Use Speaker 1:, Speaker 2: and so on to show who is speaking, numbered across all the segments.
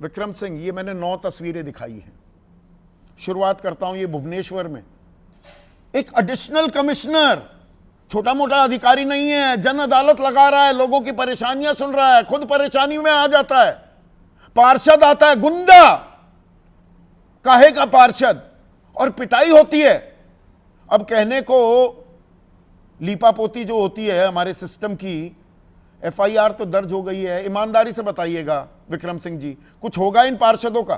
Speaker 1: विक्रम सिंह, ये मैंने 9 तस्वीरें दिखाई हैं। शुरुआत करता हूं ये भुवनेश्वर में। एक एडिशनल कमिश्नर, छोटा मोटा अधिकारी नहीं है, जन अदालत लगा रहा है, लोगों की परेशानियां सुन रहा है, खुद परेशानी में आ जाता है। पार्षद आता है, गुंडा, काहे का पार्षद, और पिटाई होती है। अब कहने को लीपापोती जो होती है हमारे सिस्टम की, एफआईआर तो दर्ज हो गई है। ईमानदारी से बताइएगा विक्रम सिंह जी, कुछ होगा इन पार्षदों का?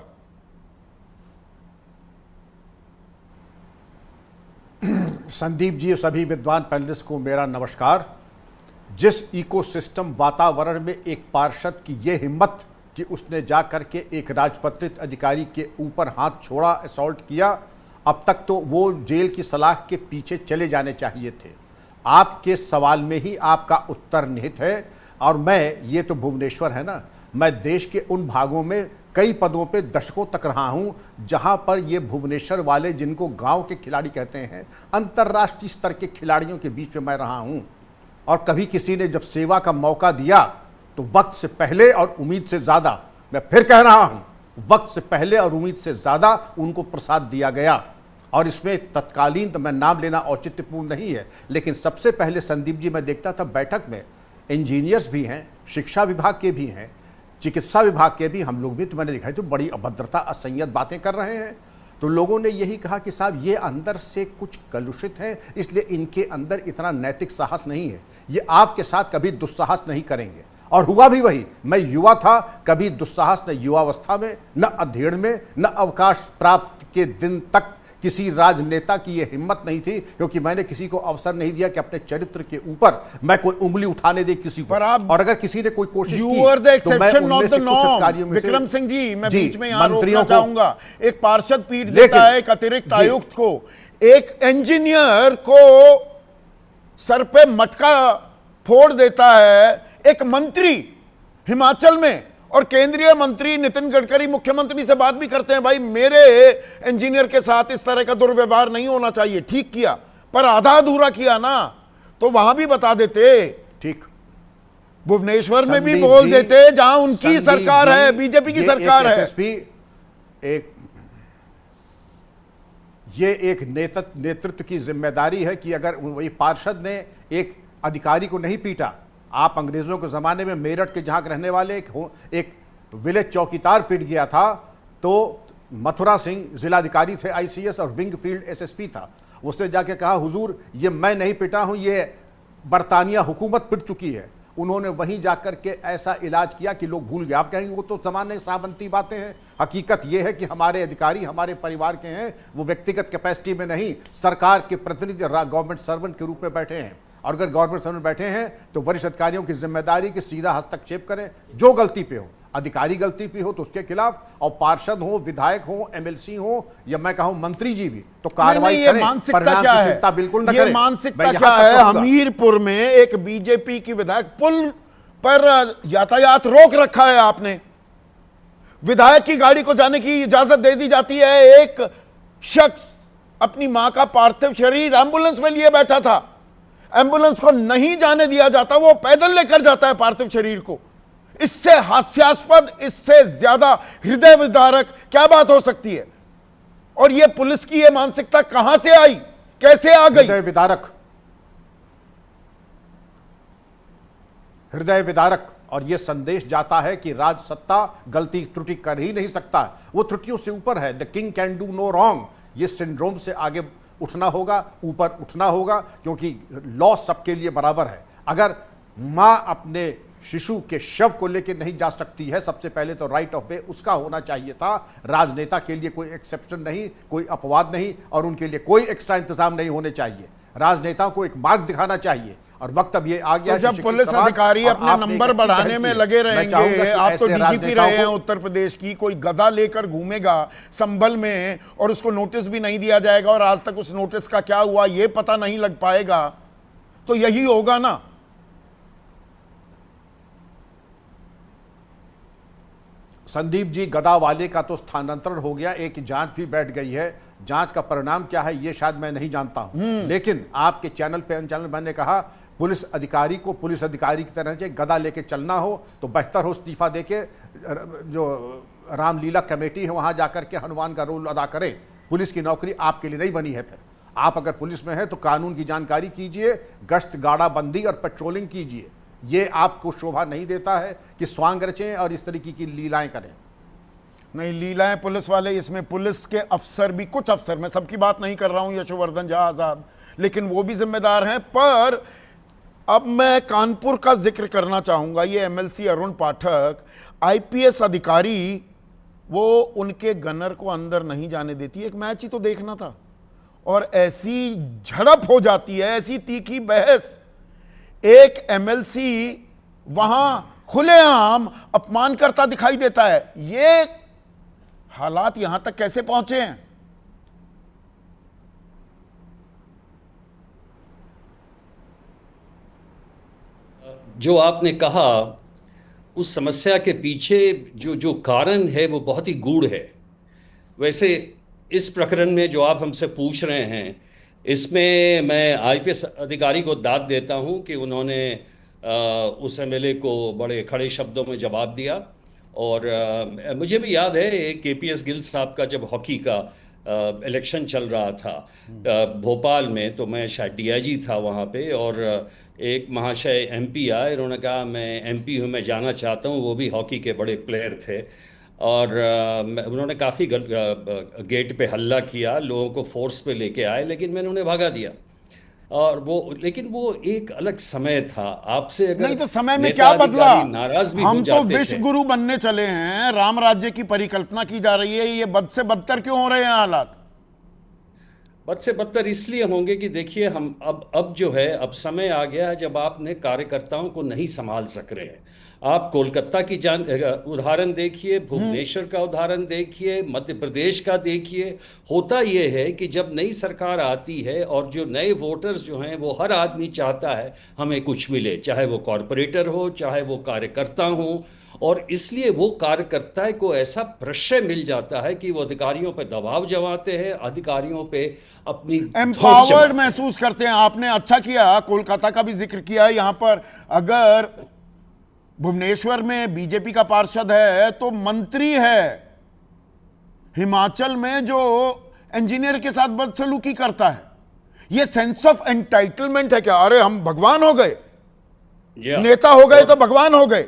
Speaker 2: संदीप जी और सभी विद्वान पैनलिस्ट को मेरा नमस्कार। जिस इकोसिस्टम वातावरण में एक पार्षद की यह हिम्मत कि उसने जा करके एक राजपत्रित अधिकारी के ऊपर हाथ छोड़ा, असॉल्ट किया, अब तक तो वो जेल की सलाह के पीछे चले जाने चाहिए थे। आपके सवाल में ही आपका उत्तर निहित है। और मैं, ये तो भुवनेश्वर है ना, मैं देश के उन भागों में कई पदों पे दशकों तक रहा हूं जहां पर ये भुवनेश्वर वाले, जिनको गांव के खिलाड़ी कहते हैं, अंतर्राष्ट्रीय स्तर के खिलाड़ियों के बीच में मैं रहा हूं। और कभी किसी ने जब सेवा का मौका दिया तो वक्त से पहले और उम्मीद से ज्यादा, मैं फिर कह रहा हूं, वक्त से पहले और उम्मीद से ज्यादा उनको प्रसाद दिया गया। और इसमें तत्कालीन, तो मैं नाम लेना औचित्यपूर्ण नहीं है, लेकिन सबसे पहले संदीप जी मैं देखता था बैठक में इंजीनियर्स भी हैं, शिक्षा विभाग के भी हैं, चिकित्सा विभाग के भी, हम लोग भी, तो मैंने देखा तो बड़ी अभद्रता, असंयत बातें कर रहे हैं। तो लोगों ने यही कहा कि साहब ये अंदर से कुछ कलुषित है, इसलिए इनके अंदर इतना नैतिक साहस नहीं है, ये आपके साथ कभी दुस्साहस नहीं करेंगे। और हुआ भी वही। मैं युवा था, कभी दुस्साहस न युवावस्था में, न अध्ययन में, न अवकाश प्राप्त के दिन तक किसी राजनेता की यह हिम्मत नहीं थी, क्योंकि मैंने किसी को अवसर नहीं दिया कि अपने चरित्र के ऊपर मैं कोई उंगली उठाने दे किसी को। और अगर किसी ने कोई कोशिश की,
Speaker 1: You are the exception, not the norm। Vikram Singh ji, मैं बीच में यहां रोकना चाहूंगा। एक पार्षद पीट देता है एक अतिरिक्त आयुक्त को, एक इंजीनियर को सर पे मटका फोड़ देता है एक मंत्री हिमाचल में, और केंद्रीय मंत्री नितिन गडकरी मुख्यमंत्री से बात भी करते हैं, भाई मेरे इंजीनियर के साथ इस तरह का दुर्व्यवहार नहीं होना चाहिए। ठीक किया, पर आधा अधूरा किया ना, तो वहां भी बता देते।
Speaker 2: ठीक,
Speaker 1: भुवनेश्वर में भी बोल देते, जहां उनकी सरकार है, बीजेपी की सरकार है।
Speaker 2: ये एक नेतृत्व की जिम्मेदारी है कि अगर वही पार्षद ने एक अधिकारी को नहीं पीटा, आप अंग्रेजों के जमाने में मेरठ के जहां रहने वाले एक विलेज चौकीदार पीट गया था, तो मथुरा सिंह जिलाधिकारी थे आईसीएस और विंगफील्ड एसएसपी था, उसने जाके कहा हुजूर ये मैं नहीं पिटा हूं, ये बरतानिया हुकूमत पिट चुकी है। उन्होंने वहीं जाकर के ऐसा इलाज किया कि लोग भूल गए। आप कहेंगे वो तो जमाने सावंती बातें हैं। हकीकत यह है कि हमारे अधिकारी हमारे परिवार के हैं, वो व्यक्तिगत कैपेसिटी में नहीं, सरकार के प्रतिनिधि, गवर्नमेंट सर्वेंट के रूप में बैठे हैं। और अगर गवर्नमेंट सर्वेंट बैठे हैं तो वरिष्ठ अधिकारियों की जिम्मेदारी कि सीधा हस्तक्षेप करें, जो गलती पे हो, अधिकारी गलती पे हो तो उसके खिलाफ, और पार्षद हो, विधायक हो, एमएलसी हो, या मैं कहूं मंत्री जी भी, तो कार्रवाई करें।
Speaker 1: मानसिकता क्या है?
Speaker 2: चिंता बिल्कुल न
Speaker 1: करें। मानसिकता क्या है? हमीरपुर में एक बीजेपी की विधायक, पुल पर यातायात रोक रखा है आपने, विधायक की गाड़ी को जाने की इजाजत दे दी जाती है, एक शख्स अपनी मां का पार्थिव शरीर एम्बुलेंस में लिए बैठा था, एम्बुलेंस को नहीं जाने दिया जाता, वो पैदल लेकर जाता है पार्थिव शरीर को। इससे हास्यास्पद, इससे ज्यादा हृदय विदारक क्या बात हो सकती है? और ये पुलिस की ये मानसिकता कहां से आई, कैसे आ गई?
Speaker 2: हृदय विदारक। और यह संदेश जाता है कि राज सत्ता गलती त्रुटि कर ही नहीं सकता, वो त्रुटियों से ऊपर है। The king can do no wrong. ये सिंड्रोम से आगे उठना होगा, ऊपर उठना होगा, क्योंकि लॉ सबके लिए बराबर है। अगर मां अपने शिशु के शव को लेकर नहीं जा सकती है, सबसे पहले तो राइट ऑफ वे उसका होना चाहिए था। राजनेता के लिए कोई एक्सेप्शन नहीं, कोई अपवाद नहीं, और उनके लिए कोई एक्स्ट्रा इंतजाम नहीं होने चाहिए। राजनेताओं को एक मार्ग दिखाना चाहिए, और वक्त अब ये आ गया।
Speaker 1: तो जब पुलिस अधिकारी अपने नंबर बढ़ाने में लगे रहेंगे, आप तो डीजीपी रहे हैं उत्तर प्रदेश की, कोई गधा लेकर घूमेगा संभल में और उसको नोटिस भी नहीं दिया जाएगा, और आज तक उस नोटिस का क्या हुआ ये पता नहीं लग पाएगा, तो यही होगा ना।
Speaker 2: संदीप जी, गदा वाले का तो स्थानांतरण हो गया, एक जांच भी बैठ गई है। जांच का परिणाम क्या है ये शायद मैं नहीं जानता हूं, लेकिन आपके चैनल पे मैंने कहा पुलिस अधिकारी को पुलिस अधिकारी की तरह से गदा लेके चलना हो तो बेहतर हो इस्तीफा देके जो रामलीला कमेटी है वहां जाकर के हनुमान का रोल अदा करें। पुलिस की नौकरी आपके लिए नहीं बनी है। फिर आप अगर पुलिस में हैं तो कानून की जानकारी कीजिए, गश्त गाड़ाबंदी और पेट्रोलिंग कीजिए। ये आपको शोभा नहीं देता है कि स्वांग रचें और इस तरीके की लीलाएं करें।
Speaker 1: नहीं, लीलाएं पुलिस वाले, इसमें पुलिस के अफसर भी, कुछ अफसर, मैं सबकी बात नहीं कर रहा हूं, यशोवर्धन झा आजाद, लेकिन वो भी जिम्मेदार हैं। पर अब मैं कानपुर का जिक्र करना चाहूंगा। ये एमएलसी अरुण पाठक, आईपीएस अधिकारी, वो उनके गनर को अंदर नहीं जाने देती। एक मैच ही तो देखना था और ऐसी झड़प हो जाती है, ऐसी तीखी बहस। एक एमएलसी वहां खुलेआम अपमान करता दिखाई देता है। ये हालात यहां तक कैसे पहुंचे हैं?
Speaker 3: जो आपने कहा, उस समस्या के पीछे जो जो कारण है वो बहुत ही गूढ़ है। वैसे इस प्रकरण में जो आप हमसे पूछ रहे हैं, इसमें मैं आईपीएस अधिकारी को दाद देता हूं कि उन्होंने उस एमएलए को बड़े खड़े शब्दों में जवाब दिया। और मुझे भी याद है एक केपीएस गिल साहब का जब हॉकी का इलेक्शन चल रहा था भोपाल में, तो मैं शायद डीआईजी था वहाँ पे, और एक महाशय एमपी आए, उन्होंने कहा मैं एमपी हूँ, मैं जाना चाहता हूँ। वो भी हॉकी के बड़े प्लेयर थे और उन्होंने काफ़ी गेट पे हल्ला किया, लोगों को फोर्स पे लेके आए, लेकिन मैंने उन्हें भगा दिया। और लेकिन वो एक अलग समय था। आपसे अगर
Speaker 1: नहीं तो समय में क्या बदला?
Speaker 3: नाराज भी
Speaker 1: हम
Speaker 3: हो
Speaker 1: तो
Speaker 3: जाते
Speaker 1: विश्व
Speaker 3: थे।
Speaker 1: गुरु बनने चले हैं, राम राज्य की परिकल्पना की जा रही है, ये बद से बदतर क्यों हो रहे हैं हालात?
Speaker 3: बद से बदतर इसलिए होंगे कि देखिए, हम अब जो है, अब समय आ गया है जब आपने कार्यकर्ताओं को नहीं संभाल सक रहे हैं। आप कोलकाता की उदाहरण देखिए, भुवनेश्वर का उदाहरण देखिए, मध्य प्रदेश का देखिए। होता यह है कि जब नई सरकार आती है और जो नए वोटर्स जो हैं, वो हर आदमी चाहता है हमें कुछ मिले, चाहे वो कॉरपोरेटर हो, चाहे वो कार्यकर्ता हो, और इसलिए वो कार्यकर्ता को ऐसा प्रश्रय मिल जाता है कि वो अधिकारियों पे दबाव जमाते हैं, अधिकारियों पे अपनी
Speaker 1: एम्पावर्ड महसूस करते हैं। आपने अच्छा किया, कोलकाता का भी जिक्र किया। यहां पर अगर भुवनेश्वर में बीजेपी का पार्षद है तो मंत्री है, हिमाचल में जो इंजीनियर के साथ बदसलूकी करता है, ये सेंस ऑफ एंटाइटलमेंट है क्या? अरे हम भगवान हो गए, नेता हो गए तो भगवान हो गए।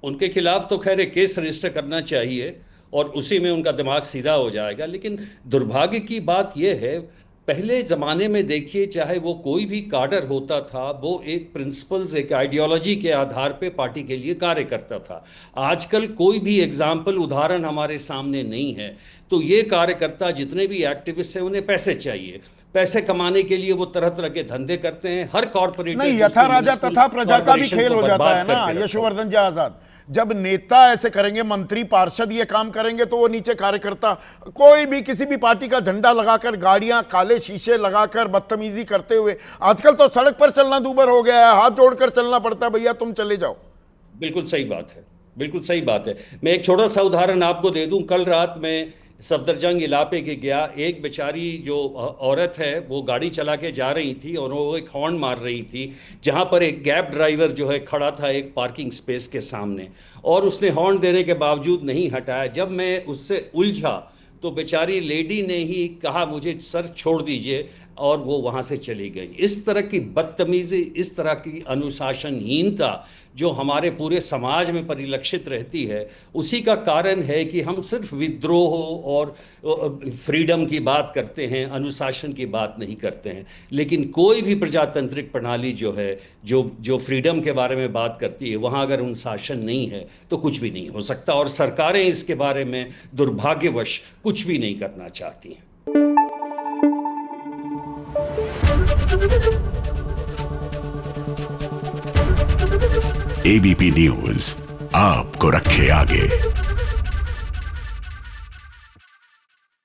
Speaker 3: उनके खिलाफ तो खैर एक केस रजिस्टर करना चाहिए और उसी में उनका दिमाग सीधा हो जाएगा। लेकिन दुर्भाग्य की बात यह है, पहले ज़माने में देखिए, चाहे वो कोई भी काडर होता था, वो एक प्रिंसिपल्स, एक आइडियोलॉजी के आधार पे पार्टी के लिए कार्य करता था। आजकल कोई भी एग्जाम्पल, उदाहरण हमारे सामने नहीं है। तो ये कार्यकर्ता जितने भी एक्टिविस्ट हैं, उन्हें पैसे चाहिए, पैसे कमाने के लिए वो तरह तरह के धंधे करते हैं। हर कॉर्पोरेट
Speaker 1: नहीं, यथा राजा तथा प्रजा का भी खेल हो जाता है ना यशोवर्धन जी आजाद। जब नेता ऐसे करेंगे, मंत्री पार्षद ये काम करेंगे, तो वो नीचे कार्यकर्ता, कोई भी किसी भी पार्टी का झंडा लगाकर, गाड़ियां काले शीशे लगाकर बदतमीजी करते हुए, आजकल तो सड़क पर चलना दूभर हो गया है, हाथ जोड़कर चलना पड़ता है, भैया तुम चले जाओ।
Speaker 3: बिल्कुल सही बात है, बिल्कुल सही बात है। मैं एक छोटा सा उदाहरण आपको दे दूं। कल रात में सफदरजंग इलाके के गया, एक बेचारी जो औरत है वो गाड़ी चला के जा रही थी और वो एक हॉर्न मार रही थी, जहाँ पर एक गैब ड्राइवर जो है खड़ा था एक पार्किंग स्पेस के सामने, और उसने हॉर्न देने के बावजूद नहीं हटाया। जब मैं उससे उलझा तो बेचारी लेडी ने ही कहा मुझे सर छोड़ दीजिए, और वो वहाँ से चली गई। इस तरह की बदतमीज़ी, इस तरह की अनुशासनहीनता जो हमारे पूरे समाज में परिलक्षित रहती है, उसी का कारण है कि हम सिर्फ विद्रोह और फ्रीडम की बात करते हैं, अनुशासन की बात नहीं करते हैं। लेकिन कोई भी प्रजातांत्रिक प्रणाली जो है, जो फ्रीडम के बारे में बात करती है, वहाँ अगर अनुशासन नहीं है तो कुछ भी नहीं हो सकता। और सरकारें इसके बारे में दुर्भाग्यवश कुछ भी नहीं करना चाहती हैं।
Speaker 4: एबीपी न्यूज आपको रखे आगे।